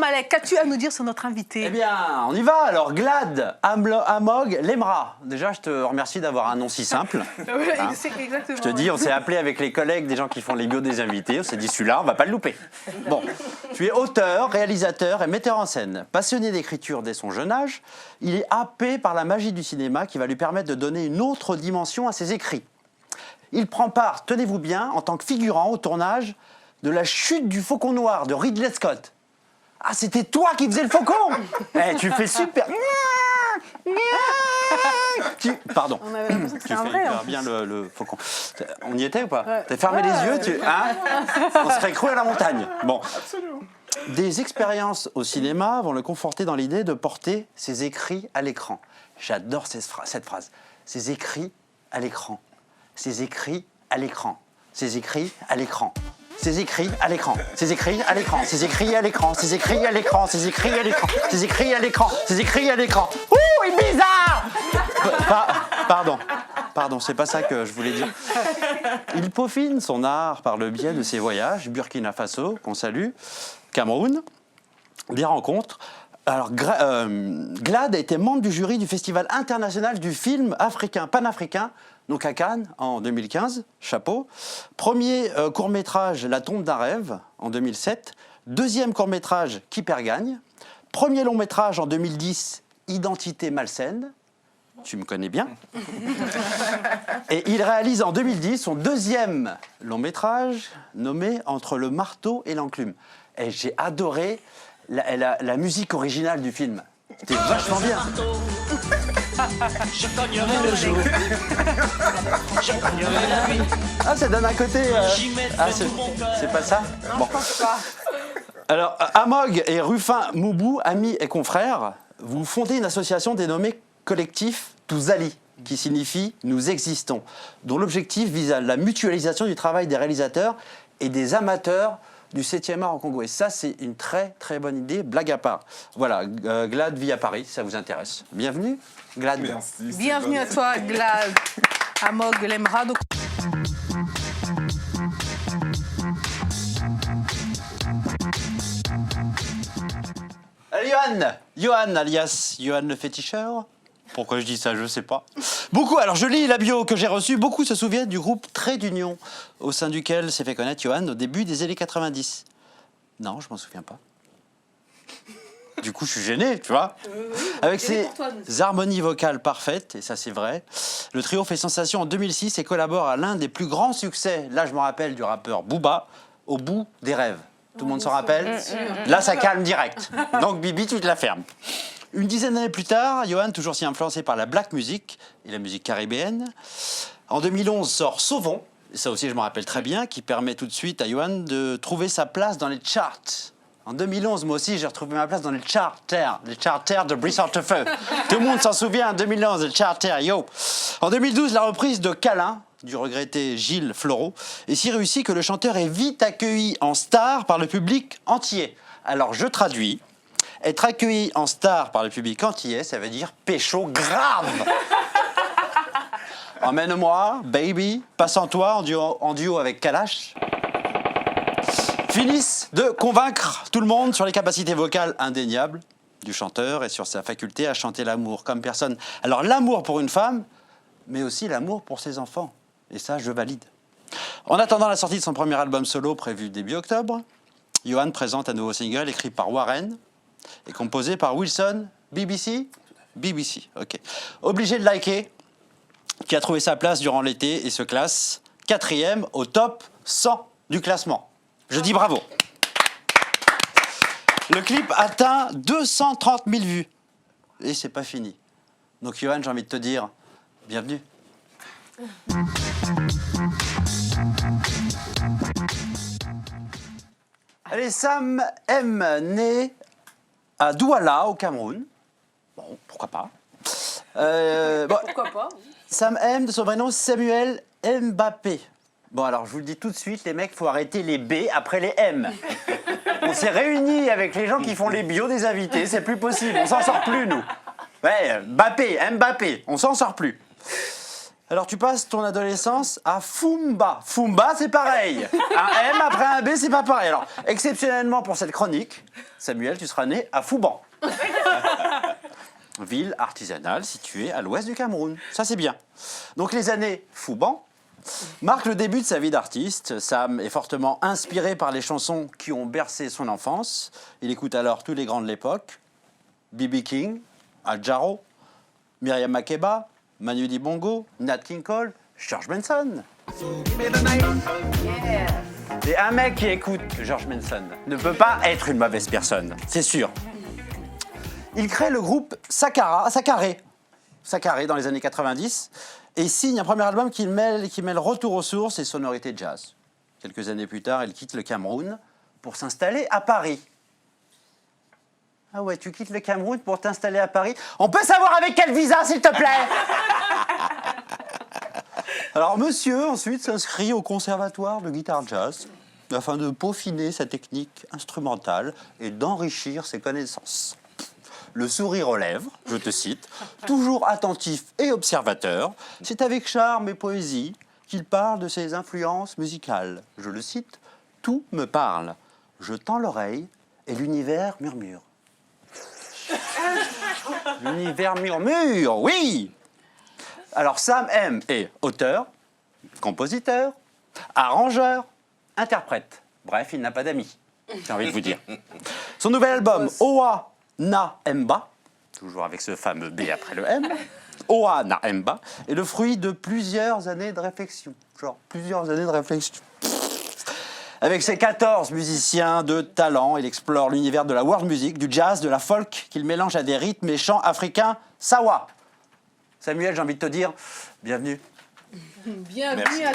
Malek, qu'as-tu à nous dire sur notre invité? Eh bien, on y va. Alors, Glad Amog Lemra. Déjà, je te remercie d'avoir un nom si simple. Oui, c'est exactement. Je te dis, on s'est appelé avec les collègues des gens qui font les bios des invités. On s'est dit, celui-là, on va pas le louper. Bon, tu es auteur, réalisateur et metteur en scène. Passionné d'écriture dès son jeune âge, il est happé par la magie du cinéma qui va lui permettre de donner une autre dimension à ses écrits. Il prend part, tenez-vous bien, en tant que figurant au tournage de La chute du faucon noir de Ridley Scott. Ah, c'était toi qui faisais le faucon. Eh, tu fais super. Pardon. On avait l'impression que Tu c'était un fais vrai. hyper bien le faucon. On y était ou pas? Ouais. T'as fermé Ouais, les yeux, hein? On serait cru à la montagne. Bon. Absolument. Des expériences au cinéma vont le conforter dans l'idée de porter ses écrits à l'écran. J'adore cette phrase. Ses écrits à l'écran. Ses écrits à l'écran. Ses écrits à l'écran. Ses écrits à l'écran, ses écrits à l'écran, ses écrits à l'écran, ses écrits à l'écran, ses écrits à l'écran, ses écrits à l'écran, ses écrits à l'écran. Ouh, Ibiza! Pardon, c'est pas ça que je voulais dire. Il peaufine son art par le biais de ses voyages, Burkina Faso, qu'on salue, Cameroun, des rencontres. Alors, Glad a été membre du jury du Festival international du film africain, panafricain, donc à Cannes en 2015, chapeau. Premier court-métrage La tombe d'un rêve en 2007. Deuxième court-métrage Qui perd gagne. Premier long-métrage en 2010, Identité malsaine. Tu me connais bien. Et il réalise en 2010 son deuxième long-métrage nommé Entre le marteau et l'enclume. Et j'ai adoré la musique originale du film. C'était vachement bien. Je cognerai le jour, je cognerai la nuit, Ah, ça donne un côté... j'y mettrai Ah, tout mon cœur. c'est pas ça? Bon. Alors, Amog et Rufin Moubou, amis et confrères, vous fondez une association dénommée Collectif Touzali, qui signifie « Nous existons », dont l'objectif vise à la mutualisation du travail des réalisateurs et des amateurs du 7e art au Congo. Et ça, c'est une très très bonne idée, blague à part. Voilà, Glad vit à Paris, si ça vous intéresse. Bienvenue, Glad. Merci. Bienvenue à toi, Glad Amog Lemra. Donc, Allez, Johan alias Johan le féticheur. Pourquoi je dis ça, je sais pas. Beaucoup, alors je lis la bio que j'ai reçue, beaucoup se souviennent du groupe Trait d'Union, au sein duquel s'est fait connaître Johan au début des années 90. Non, je m'en souviens pas. Du coup, je suis gêné, tu vois. Avec ses harmonies vocales parfaites, et ça c'est vrai, le trio fait sensation en 2006 et collabore à l'un des plus grands succès, là je me rappelle du rappeur Booba, Au bout des rêves. Tout le monde s'en rappelle? Là, ça calme direct. Donc, Bibi, tu te la fermes. Une dizaine d'années plus tard, Johan, toujours si influencé par la black music et la musique caribéenne, en 2011 sort Sauvons, et ça aussi je me rappelle très bien, qui permet tout de suite à Johan de trouver sa place dans les charts. En 2011, moi aussi, j'ai retrouvé ma place dans les charters de Brice Hortefeux. Tout le monde s'en souvient, en 2011, les charters, yo. En 2012, la reprise de Câlin, du regretté Gilles Floreau, est si réussie que le chanteur est vite accueilli en star par le public entier. Alors, je traduis. Être accueilli en star par le public entier, ça veut dire pécho grave. Emmène-moi, baby, passe en toi en duo avec Kalash. Finissent de convaincre tout le monde sur les capacités vocales indéniables du chanteur et sur sa faculté à chanter l'amour comme personne. Alors l'amour pour une femme, mais aussi l'amour pour ses enfants. Et ça, je valide. En attendant la sortie de son premier album solo prévu début octobre, Johan présente un nouveau single écrit par Warren et composé par Wilson BBC. BBC, ok. Obligé de liker, qui a trouvé sa place durant l'été et se classe 4e au top 100 du classement. Je dis bravo. Le clip atteint 230 000 vues. Et c'est pas fini. Donc Johan, j'ai envie de te dire, bienvenue. Allez, Sam M, né à Douala, au Cameroun. Bon, pourquoi pas. pourquoi pas? Sam M, de son vrai nom, Samuel Mbappé. Bon, alors, je vous le dis tout de suite, les mecs, faut arrêter les B après les M. On s'est réunis avec les gens qui font les bios des invités, c'est plus possible, on s'en sort plus, nous. Ouais, Mbappé, on s'en sort plus. Alors tu passes ton adolescence à Fumba. Fumba, c'est pareil. Un M après un B, c'est pas pareil. Alors, exceptionnellement pour cette chronique, Samuel, tu seras né à Fouban. Ville artisanale située à l'ouest du Cameroun. Ça, c'est bien. Donc les années Fouban marquent le début de sa vie d'artiste. Sam est fortement inspiré par les chansons qui ont bercé son enfance. Il écoute alors tous les grands de l'époque. B.B. King, Al Jarreau, Myriam Makeba, Manu Dibango, Nat King Cole, George Benson. Et un mec qui écoute George Benson ne peut pas être une mauvaise personne, c'est sûr. Il crée le groupe Sakaré dans les années 90 et signe un premier album qui mêle retour aux sources et sonorités jazz. Quelques années plus tard, il quitte le Cameroun pour s'installer à Paris. Ah ouais, tu quittes le Cameroun pour t'installer à Paris. On peut savoir avec quel visa, s'il te plaît? Alors, monsieur, ensuite, s'inscrit au conservatoire de guitare jazz afin de peaufiner sa technique instrumentale et d'enrichir ses connaissances. Le sourire aux lèvres, je te cite, toujours attentif et observateur, c'est avec charme et poésie qu'il parle de ses influences musicales. Je le cite, « Tout me parle. Je tends l'oreille et l'univers murmure. » L'univers murmure, oui. Alors Sam M est auteur, compositeur, arrangeur, interprète. Bref, il n'a pas d'amis, j'ai envie de vous dire. Son nouvel album, Oa Na Mba, toujours avec ce fameux B après le M, Oa Na Mba, est le fruit de plusieurs années de réflexion. Genre, plusieurs années de réflexion. Avec ses 14 musiciens de talent, il explore l'univers de la world music, du jazz, de la folk, qu'il mélange à des rythmes et chants africains sawa. Samuel, j'ai envie de te dire, bienvenue. Bienvenue à